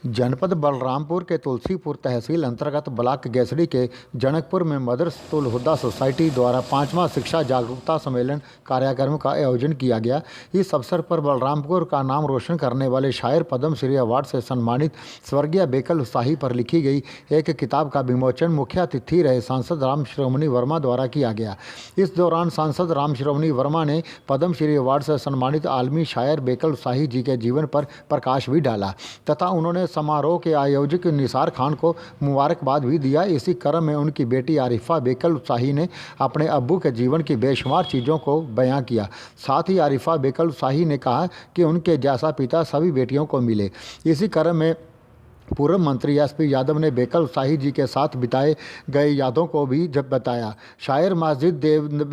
जनपद बलरामपुर के तुलसीपुर तहसील अंतर्गत ब्लॉक गेसड़ी के जनकपुर में मदरसतुल हुदा सोसाइटी द्वारा 5वां शिक्षा जागरूकता सम्मेलन कार्यक्रम का आयोजन किया गया। इस अवसर पर बलरामपुर का नाम रोशन करने वाले शायर पद्मश्री अवार्ड से सम्मानित स्वर्गीय बेकल शाही पर लिखी गई एक किताब का विमोचन मुख्य अतिथि रहे सांसद राम श्रोमणी वर्मा द्वारा किया गया। इस दौरान सांसद राम श्रोमणी वर्मा ने पद्मश्री अवार्ड से सम्मानित आलमी शायर बेकल शाही जी के जीवन पर प्रकाश भी डाला तथा उन्होंने समारोह के आयोजक निसार खान को मुबारकबाद भी दिया। इसी क्रम में उनकी बेटी आरिफा बेकल शाही ने अपने अब्बू के जीवन की बेशुमार चीज़ों को बयां किया। साथ ही आरिफा बेकल शाही ने कहा कि उनके जैसा पिता सभी बेटियों को मिले। इसी क्रम में पूर्व मंत्री एसपी यादव ने बेकल शाही जी के साथ बिताए गए यादों को भी जब बताया। शायर माजिद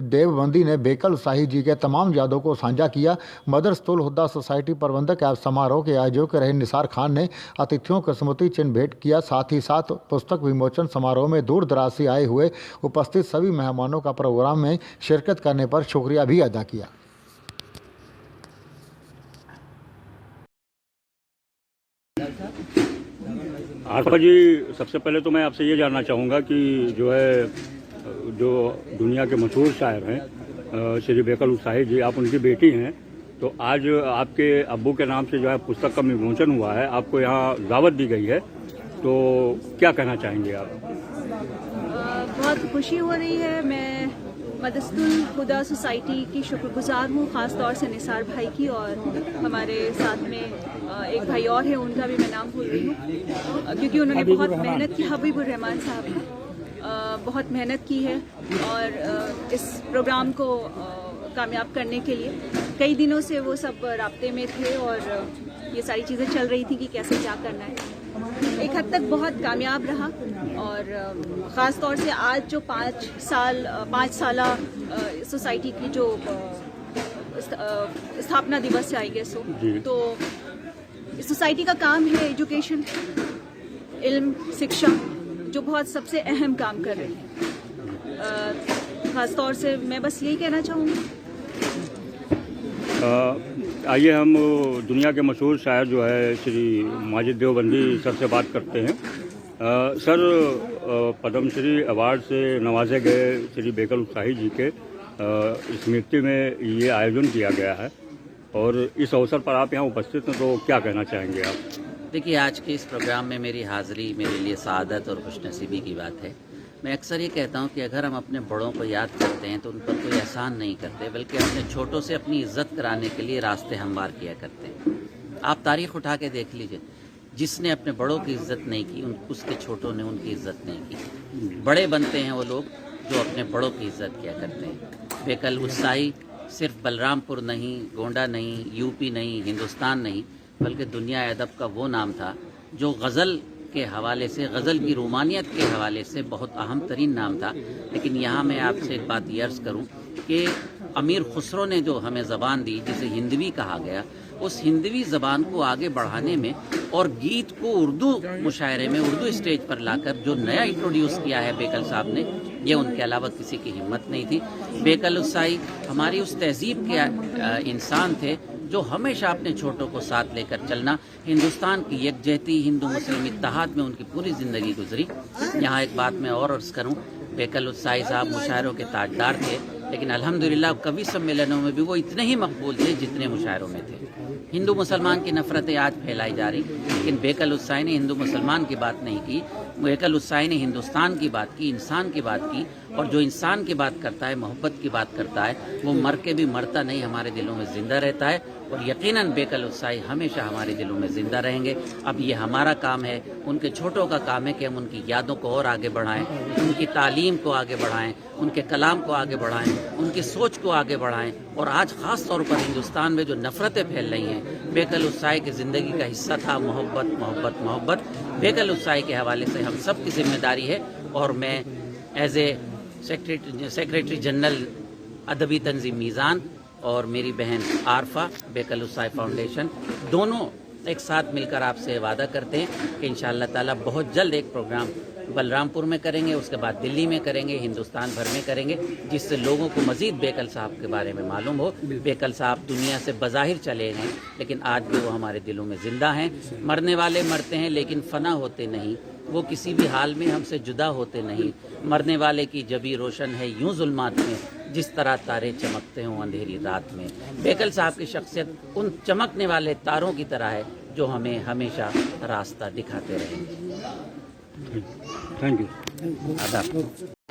देवबंदी ने बेकल शाही जी के तमाम यादों को साझा किया। मदरसतुल हुदा सोसाइटी प्रबंधक समारोह के आयोजक रहे निसार खान ने अतिथियों को स्मृति चिन्ह भेंट किया। साथ ही साथ पुस्तक विमोचन समारोह में दूर दराज से आए हुए उपस्थित सभी मेहमानों का प्रोग्राम में शिरकत करने पर शुक्रिया भी अदा किया। आरिफा जी, सबसे पहले तो मैं आपसे ये जानना चाहूँगा कि जो दुनिया के मशहूर शायर हैं श्री बेकल शाही जी, आप उनकी बेटी हैं, तो आज आपके अब्बू के नाम से जो है पुस्तक का विमोचन हुआ है, आपको यहाँ दावत दी गई है, तो क्या कहना चाहेंगे आप? बहुत खुशी हो रही है। मैं मदरसतुल हुदा सोसाइटी की शुक्रगुजार हूँ, ख़ास तौर से निसार भाई की, और हमारे साथ में एक भाई और है, उनका भी मैं नाम भूल रही हूँ क्योंकि उन्होंने बहुत मेहनत की। हबीबुर रहमान साहब ने बहुत मेहनत की है और इस प्रोग्राम को कामयाब करने के लिए कई दिनों से वो सब राब्ते में थे और ये सारी चीज़ें चल रही थी कि कैसे क्या करना है। एक हद तक बहुत कामयाब रहा और ख़ास तौर से आज जो 5 साल सोसाइटी की जो स्थापना दिवस है, आई गेस हो, तो इस सोसाइटी का काम है एजुकेशन, इल्म, शिक्षा, जो बहुत सबसे अहम काम कर रही है। ख़ास तौर से मैं बस यही कहना चाहूँगी। आइए हम दुनिया के मशहूर शायर जो है श्री माजिद देवबंदी सर से बात करते हैं। सर, पद्मश्री अवार्ड से नवाजे गए श्री बेकल शाही जी के स्मृति में ये आयोजन किया गया है और इस अवसर पर आप यहाँ उपस्थित हैं, तो क्या कहना चाहेंगे आप? देखिए, आज के इस प्रोग्राम में मेरी हाज़िरी मेरे लिए सआदत और खुशनसीबी की बात है। मैं अक्सर ये कहता हूँ कि अगर हम अपने बड़ों को याद करते हैं तो उन पर कोई एहसान नहीं करते, बल्कि अपने छोटों से अपनी इज्जत कराने के लिए रास्ते हमवार किया करते हैं। आप तारीख़ उठा के देख लीजिए, जिसने अपने बड़ों की इज्जत नहीं की उसके छोटों ने उनकी इज्जत नहीं की। बड़े बनते हैं वो लोग जो अपने बड़ों की इज्जत किया करते हैं। बेकल शाही सिर्फ बलरामपुर नहीं, गोंडा नहीं, यूपी नहीं, हिंदुस्तान नहीं, बल्कि दुनिया अदब का वो नाम था जो गज़ल के हवाले से, गज़ल की रोमानियत के हवाले से बहुत अहम तरीन नाम था। लेकिन यहाँ मैं आपसे एक बात अर्ज़ करूँ कि अमीर खुसरो ने जो हमें ज़बान दी, जिसे हिंदवी कहा गया, उस हिंदवी ज़बान को आगे बढ़ाने में और गीत को उर्दू मुशायरे में, उर्दू स्टेज पर लाकर जो नया इंट्रोड्यूस किया है बेकल साहब ने, ये उनके अलावा किसी की हिम्मत नहीं थी। बेकल शाही हमारी उस तहजीब के इंसान थे जो हमेशा अपने छोटों को साथ लेकर चलना, हिंदुस्तान की यकजहती, हिंदू मुस्लिम इत्तेहाद में उनकी पूरी ज़िंदगी गुजरी। यहाँ एक बात मैं और अर्ज़ करूँ, बेकल शाही साहब मुशायरों के ताजदार थे, लेकिन अल्हम्दुलिल्लाह कवि सम्मेलनों में भी वो इतने ही मकबूल थे जितने मुशायरों में थे। हिंदू मुसलमान की नफ़रतें आज फैलाई जा रही, लेकिन बेकल शाही ने हिंदू मुसलमान की बात नहीं की। बेकल शाही ने हिंदुस्तान की बात की, इंसान की बात की, और जो इंसान की बात करता है, मोहब्बत की बात करता है, वो मर के भी मरता नहीं, हमारे दिलों में ज़िंदा रहता है। और यकीनन बेकल शाही हमेशा हमारे दिलों में ज़िंदा रहेंगे। अब ये हमारा काम है, उनके छोटों का काम है कि हम उनकी यादों को और आगे बढ़ाएं, उनकी तालीम को आगे बढ़ाएं, उनके कलाम को आगे बढ़ाएं, उनकी सोच को आगे बढ़ाएं। और आज ख़ास तौर पर हिंदुस्तान में जो नफ़रतें फैल रही हैं, बेकल शाही की ज़िंदगी का हिस्सा था मोहब्बत, मोहब्बत, मोहब्बत। बेकल शाही के हवाले से हम सब की जिम्मेदारी है, और मैं एज ए सेक्रेटरी जनरल अदबी तंजीम मीज़ान और मेरी बहन आरफा बेकल शाही फाउंडेशन दोनों एक साथ मिलकर आपसे वादा करते हैं कि इंशाअल्लाह ताला बहुत जल्द एक प्रोग्राम बलरामपुर में करेंगे, उसके बाद दिल्ली में करेंगे, हिंदुस्तान भर में करेंगे, जिससे लोगों को मज़ीद बेकल साहब के बारे में मालूम हो। बेकल साहब दुनिया से बज़ाहिर चले गए, लेकिन आज भी वो हमारे दिलों में ज़िंदा हैं। मरने वाले मरते हैं लेकिन फ़ना होते नहीं, वो किसी भी हाल में हमसे जुदा होते नहीं। मरने वाले की जबी रोशन है यूं जुल्मात में, जिस तरह तारे चमकते हों अंधेरी रात में। बेकल साहब की शख्सियत उन चमकने वाले तारों की तरह है जो हमें हमेशा रास्ता दिखाते रहेंगे। Thank you. आदाब।